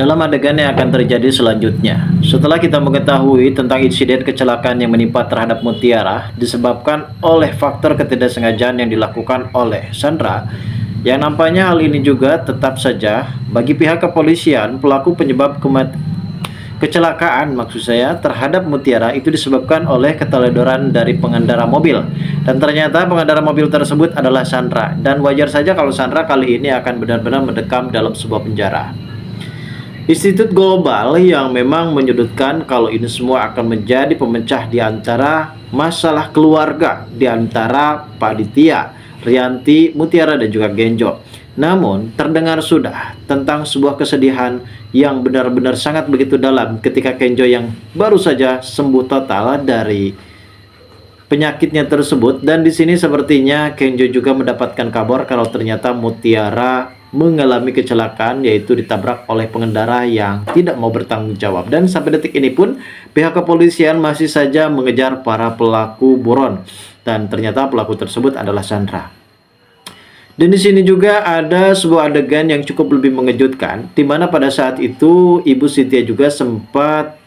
Dalam adegan yang akan terjadi selanjutnya, setelah kita mengetahui tentang insiden kecelakaan yang menimpa terhadap Mutiara disebabkan oleh faktor ketidaksengajaan yang dilakukan oleh Sandra, yang nampaknya hal ini juga tetap saja bagi pihak kepolisian pelaku penyebab kecelakaan maksud saya terhadap Mutiara itu disebabkan oleh keteledoran dari pengendara mobil, dan ternyata pengendara mobil tersebut adalah Sandra, dan wajar saja kalau Sandra kali ini akan benar-benar mendekam dalam sebuah penjara. Institut Global yang memang menyudutkan kalau ini semua akan menjadi pemecah di antara masalah keluarga di antara Pak Ditya, Rianti, Mutiara dan juga Genjo. Namun terdengar sudah tentang sebuah kesedihan yang benar-benar sangat begitu dalam ketika Kenjo yang baru saja sembuh total dari penyakitnya tersebut, dan di sini sepertinya Kenjo juga mendapatkan kabar kalau ternyata Mutiara mengalami kecelakaan, yaitu ditabrak oleh pengendara yang tidak mau bertanggung jawab. Dan sampai detik ini pun pihak kepolisian masih saja mengejar para pelaku buron, dan ternyata pelaku tersebut adalah Sandra. Dan di sini juga ada sebuah adegan yang cukup lebih mengejutkan, di mana pada saat itu Ibu Cynthia juga sempat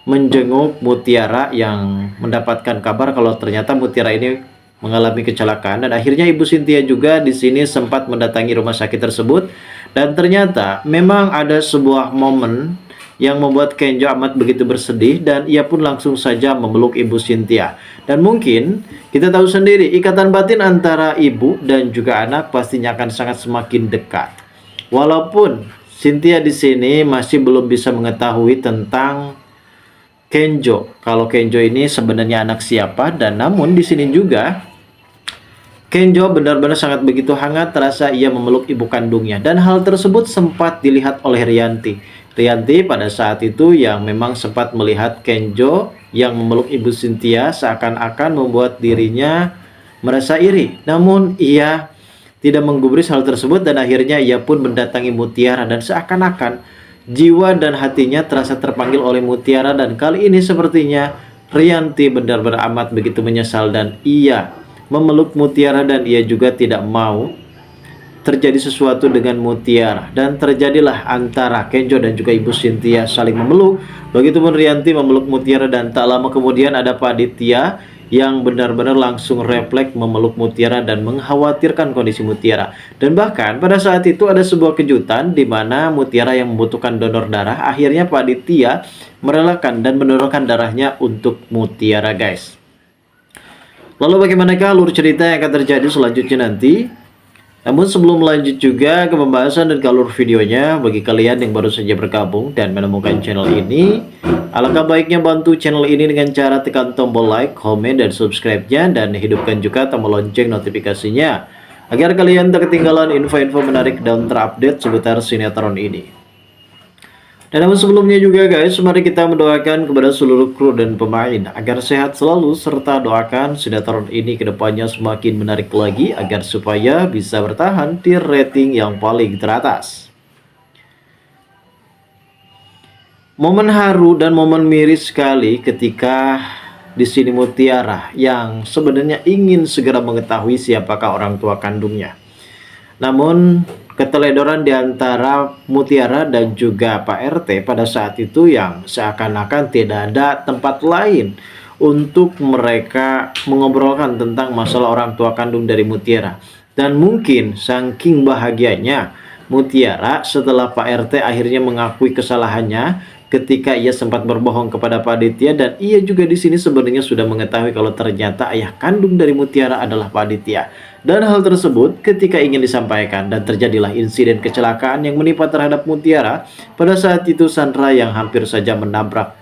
menjenguk Mutiara yang mendapatkan kabar kalau ternyata Mutiara ini mengalami kecelakaan, dan akhirnya Ibu Cynthia juga di sini sempat mendatangi rumah sakit tersebut, dan ternyata memang ada sebuah momen yang membuat Kenjo amat begitu bersedih, dan ia pun langsung saja memeluk Ibu Cynthia. Dan mungkin kita tahu sendiri ikatan batin antara ibu dan juga anak pastinya akan sangat semakin dekat. Walaupun Cynthia di sini masih belum bisa mengetahui tentang Kenjo, kalau Kenjo ini sebenarnya anak siapa, dan namun di sini juga Kenjo benar-benar sangat begitu hangat terasa ia memeluk ibu kandungnya, dan hal tersebut sempat dilihat oleh Rianti. Rianti pada saat itu yang memang sempat melihat Kenjo yang memeluk Ibu Cynthia seakan-akan membuat dirinya merasa iri. Namun ia tidak menggubris hal tersebut, dan akhirnya ia pun mendatangi Mutiara, dan seakan-akan jiwa dan hatinya terasa terpanggil oleh Mutiara, dan kali ini sepertinya Rianti benar-benar amat begitu menyesal, dan ia memeluk Mutiara, dan ia juga tidak mau terjadi sesuatu dengan Mutiara, dan terjadilah antara Kenjo dan juga Ibu Cynthia saling memeluk. Begitupun Rianti memeluk Mutiara, dan tak lama kemudian ada Pak Ditya yang benar-benar langsung refleks memeluk Mutiara dan mengkhawatirkan kondisi Mutiara. Dan bahkan pada saat itu ada sebuah kejutan di mana Mutiara yang membutuhkan donor darah, akhirnya Pak Ditya merelakan dan mendonorkan darahnya untuk Mutiara, guys. Lalu bagaimanakah alur cerita yang akan terjadi selanjutnya nanti? Namun sebelum lanjut juga ke pembahasan dan ke alur videonya, bagi kalian yang baru saja bergabung dan menemukan channel ini, alangkah baiknya bantu channel ini dengan cara tekan tombol like, komen, dan subscribe-nya, dan hidupkan juga tombol lonceng notifikasinya agar kalian tak ketinggalan info-info menarik dan terupdate seputar sinetron ini. Dan namun sebelumnya juga guys, mari kita mendoakan kepada seluruh kru dan pemain agar sehat selalu, serta doakan sinetron ini kedepannya semakin menarik lagi agar supaya bisa bertahan di rating yang paling teratas. Momen haru dan momen miris sekali ketika di sini Mutiara yang sebenarnya ingin segera mengetahui siapakah orang tua kandungnya. Namun keteledoran di antara Mutiara dan juga Pak RT pada saat itu yang seakan-akan tidak ada tempat lain untuk mereka mengobrolkan tentang masalah orang tua kandung dari Mutiara. Dan mungkin saking bahagianya Mutiara setelah Pak RT akhirnya mengakui kesalahannya ketika ia sempat berbohong kepada Pak Ditya, dan ia juga di sini sebenarnya sudah mengetahui kalau ternyata ayah kandung dari Mutiara adalah Pak Ditya. Dan hal tersebut ketika ingin disampaikan, dan terjadilah insiden kecelakaan yang menimpa terhadap Mutiara. Pada saat itu Sandra yang hampir saja menabrak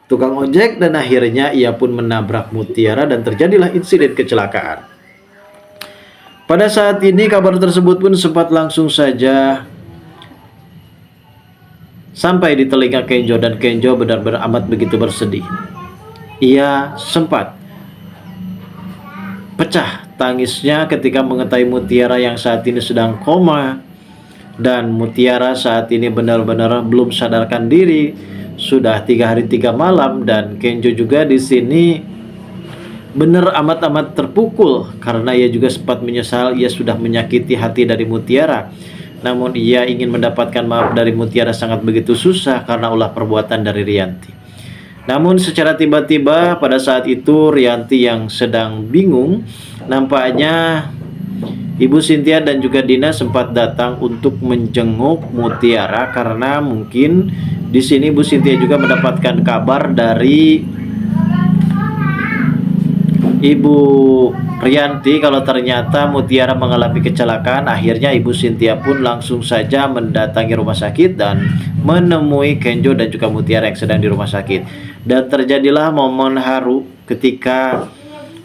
tukang ojek, dan akhirnya ia pun menabrak Mutiara dan terjadilah insiden kecelakaan. Pada saat ini kabar tersebut pun sempat langsung saja sampai di telinga Kenjo, dan Kenjo benar-benar amat begitu bersedih. Ia sempat pecah tangisnya ketika mengetahui Mutiara yang saat ini sedang koma, dan Mutiara saat ini benar-benar belum sadarkan diri sudah 3 hari 3 malam, dan Kenjo juga di sini benar amat-amat terpukul karena ia juga sempat menyesal ia sudah menyakiti hati dari Mutiara. namun ia ingin mendapatkan maaf dari Mutiara sangat begitu susah karena ulah perbuatan dari Rianti. Namun secara tiba-tiba pada saat itu Rianti yang sedang bingung, nampaknya Ibu Cynthia dan juga Dina sempat datang untuk menjenguk Mutiara karena mungkin di sini Bu Cynthia juga mendapatkan kabar dari Ibu Rianti kalau ternyata Mutiara mengalami kecelakaan. Akhirnya Ibu Cynthia pun langsung saja mendatangi rumah sakit dan menemui Kenjo dan juga Mutiara yang sedang di rumah sakit. Dan terjadilah momen haru ketika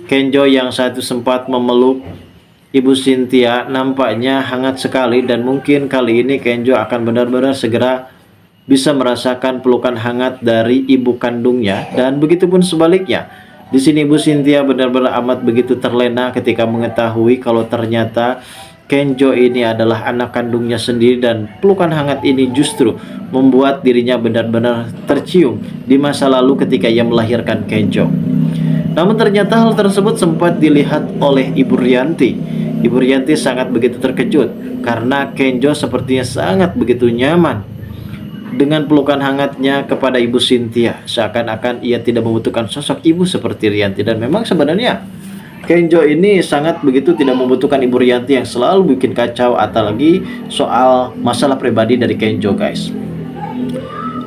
Kenjo yang satu sempat memeluk Ibu Cynthia nampaknya hangat sekali, dan mungkin kali ini Kenjo akan benar-benar segera bisa merasakan pelukan hangat dari ibu kandungnya, dan begitupun sebaliknya. Di sini Ibu Cynthia benar-benar amat begitu terlena ketika mengetahui kalau ternyata Kenjo ini adalah anak kandungnya sendiri, dan pelukan hangat ini justru membuat dirinya benar-benar tercium di masa lalu ketika ia melahirkan Kenjo. Namun ternyata hal tersebut sempat dilihat oleh Ibu Rianti. Ibu Rianti sangat begitu terkejut karena Kenjo sepertinya sangat begitu nyaman dengan pelukan hangatnya kepada Ibu Cynthia, seakan-akan ia tidak membutuhkan sosok ibu seperti Rianti. Dan memang sebenarnya Kenjo ini sangat begitu tidak membutuhkan Ibu Rianti yang selalu bikin kacau, atau lagi soal masalah pribadi dari Kenjo, guys.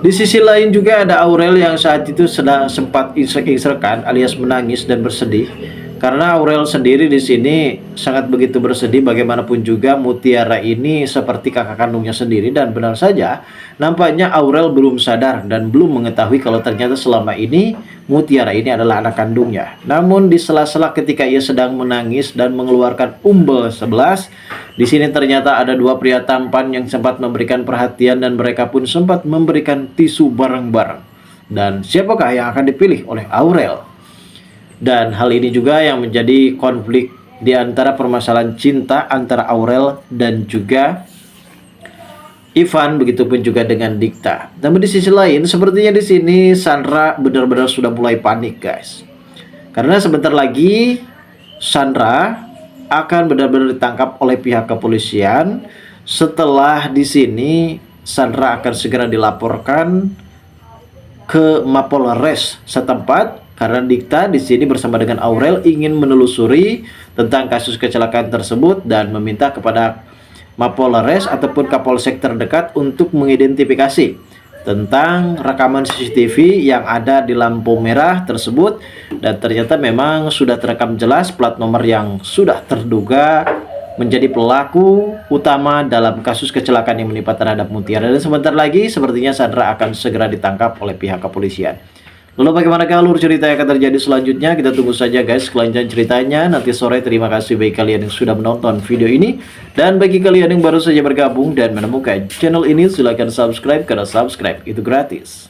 Di sisi lain juga ada Aurel yang saat itu sedang sempat isek-isekan alias menangis dan bersedih. Karena Aurel sendiri di sini sangat begitu bersedih, bagaimanapun juga Mutiara ini seperti kakak kandungnya sendiri, dan benar saja nampaknya Aurel belum sadar dan belum mengetahui kalau ternyata selama ini Mutiara ini adalah anak kandungnya. Namun di sela-sela ketika ia sedang menangis dan mengeluarkan umbel 11, di sini ternyata ada dua pria tampan yang sempat memberikan perhatian, dan mereka pun sempat memberikan tisu bareng-bareng. Dan siapakah yang akan dipilih oleh Aurel? Dan hal ini juga yang menjadi konflik di antara permasalahan cinta antara Aurel dan juga Ivan, begitupun juga dengan Dikta. Namun di sisi lain, sepertinya di sini Sandra benar-benar sudah mulai panik, guys. Karena sebentar lagi Sandra akan benar-benar ditangkap oleh pihak kepolisian. Setelah di sini Sandra akan segera dilaporkan ke Mapolres setempat. Karena Dikta di sini bersama dengan Aurel ingin menelusuri tentang kasus kecelakaan tersebut dan meminta kepada Mapolres ataupun Kapolsek terdekat untuk mengidentifikasi tentang rekaman CCTV yang ada di lampu merah tersebut, dan ternyata memang sudah terekam jelas plat nomor yang sudah terduga menjadi pelaku utama dalam kasus kecelakaan yang menimpa terhadap Mutiara. Dan sebentar lagi sepertinya Sandra akan segera ditangkap oleh pihak kepolisian. Lalu bagaimana alur cerita yang akan terjadi selanjutnya? Kita tunggu saja, guys, kelanjutan ceritanya nanti sore. Terima kasih bagi kalian yang sudah menonton video ini, dan bagi kalian yang baru saja bergabung dan menemukan channel ini, silahkan subscribe karena subscribe itu gratis.